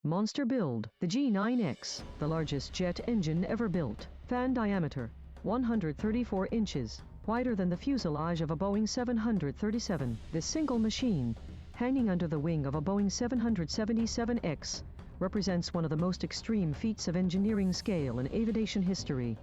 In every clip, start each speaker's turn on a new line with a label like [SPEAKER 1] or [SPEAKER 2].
[SPEAKER 1] MonsterBuild, the GE9X, the largest jet engine ever built. Fan diameter, 134 inches, wider than the fuselage of a Boeing 737. This single machine, hanging under the wing of a Boeing 777X, represents one of the most extreme feats of engineering scale in aviation history.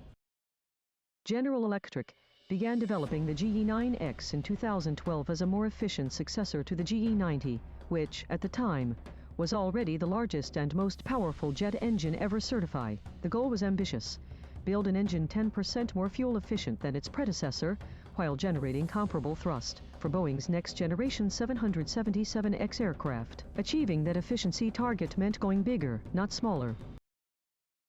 [SPEAKER 1] General Electric began developing the GE9X in 2012 as a more efficient successor to the GE90, which, at the time, was already the largest and most powerful jet engine ever certified. The goal was ambitious: build an engine 10% more fuel efficient than its predecessor, while generating comparable thrust for Boeing's next-generation 777X aircraft. Achieving that efficiency target meant going bigger, not smaller.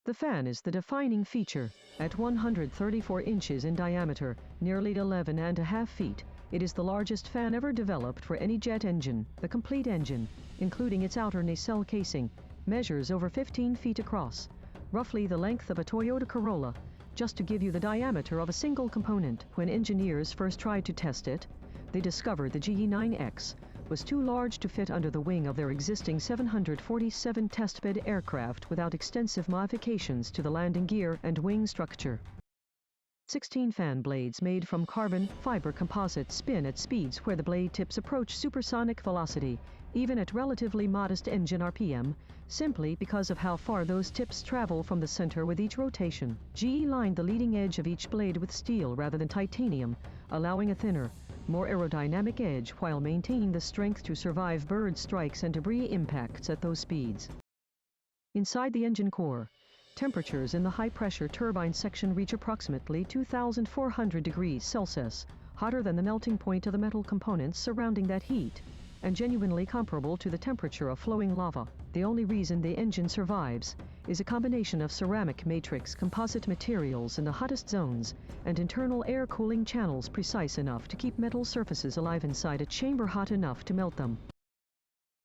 [SPEAKER 1] The fan is the defining feature. At 134 inches in diameter, nearly 11.5 feet, it is the largest fan ever developed for any jet engine. The complete engine, including its outer nacelle casing, measures over 15 feet across, roughly the length of a Toyota Corolla. Just to give you the diameter of a single component, when engineers first tried to test it, they discovered the GE9X was too large to fit under the wing of their existing 747 testbed aircraft without extensive modifications to the landing gear and wing structure. 16 fan blades made from carbon fiber composite spin at speeds where the blade tips approach supersonic velocity, even at relatively modest engine RPM, simply because of how far those tips travel from the center with each rotation. GE lined the leading edge of each blade with steel rather than titanium, allowing a thinner, more aerodynamic edge while maintaining the strength to survive bird strikes and debris impacts at those speeds. Inside the engine core, temperatures in the high-pressure turbine section reach approximately 2,400 degrees Celsius, hotter than the melting point of the metal components surrounding that heat, and genuinely comparable to the temperature of flowing lava. The only reason the engine survives is a combination of ceramic matrix composite materials in the hottest zones and internal air cooling channels precise enough to keep metal surfaces alive inside a chamber hot enough to melt them.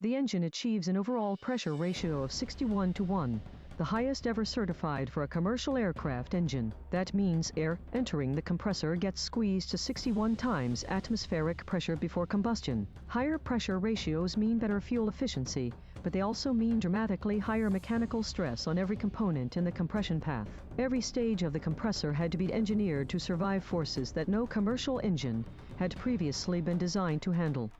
[SPEAKER 1] The engine achieves an overall pressure ratio of 61:1, the highest ever certified for a commercial aircraft engine. That means air entering the compressor gets squeezed to 61 times atmospheric pressure before combustion. Higher pressure ratios mean better fuel efficiency, but they also mean dramatically higher mechanical stress on every component in the compression path. Every stage of the compressor had to be engineered to survive forces that no commercial engine had previously been designed to handle.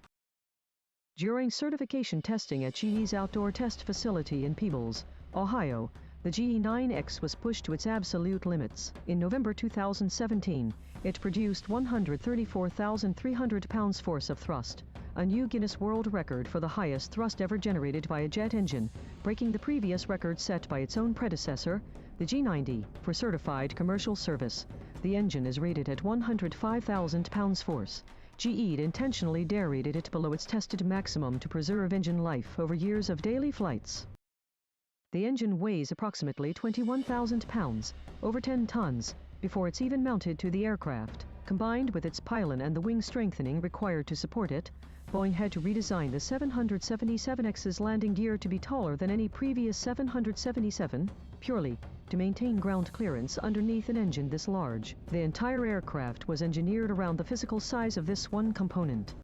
[SPEAKER 1] During certification testing at GE's outdoor test facility in Peebles, Ohio, the GE9X was pushed to its absolute limits. In November 2017, it produced 134,300 pounds force of thrust, a new Guinness World Record for the highest thrust ever generated by a jet engine, breaking the previous record set by its own predecessor, the G90. For certified commercial service, the engine is rated at 105,000 pounds force. GE intentionally derated it below its tested maximum to preserve engine life over years of daily flights. The engine weighs approximately 21,000 pounds, over 10 tons, before it's even mounted to the aircraft. Combined with its pylon and the wing strengthening required to support it, Boeing had to redesign the 777X's landing gear to be taller than any previous 777, purely to maintain ground clearance underneath an engine this large. The entire aircraft was engineered around the physical size of this one component.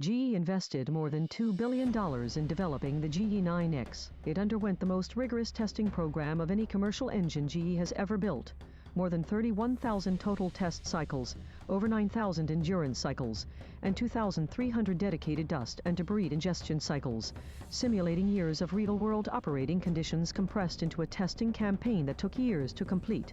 [SPEAKER 1] GE invested more than $2 billion in developing the GE9X. It underwent the most rigorous testing program of any commercial engine GE has ever built. More than 31,000 total test cycles, over 9,000 endurance cycles, and 2,300 dedicated dust and debris ingestion cycles, simulating years of real-world operating conditions compressed into a testing campaign that took years to complete.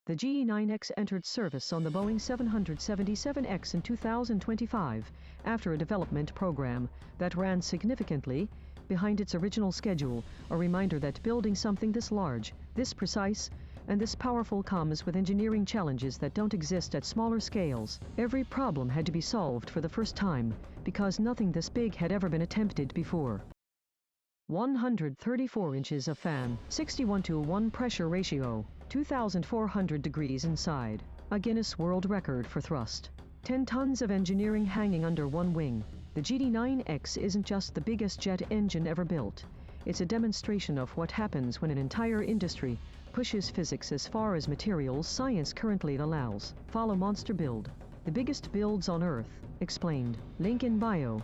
[SPEAKER 1] The GE9X entered service on the Boeing 777X in 2025, after a development program that ran significantly behind its original schedule, a reminder that building something this large, this precise, and this powerful comes with engineering challenges that don't exist at smaller scales. Every problem had to be solved for the first time, because nothing this big had ever been attempted before. 134 inches of fan, 61:1 pressure ratio, 2,400 degrees inside, a Guinness World Record for thrust. 10 tons of engineering hanging under one wing. The GE9X isn't just the biggest jet engine ever built. It's a demonstration of what happens when an entire industry pushes physics as far as materials science currently allows. Follow MonsterBuild, the biggest builds on Earth, explained. Link in bio.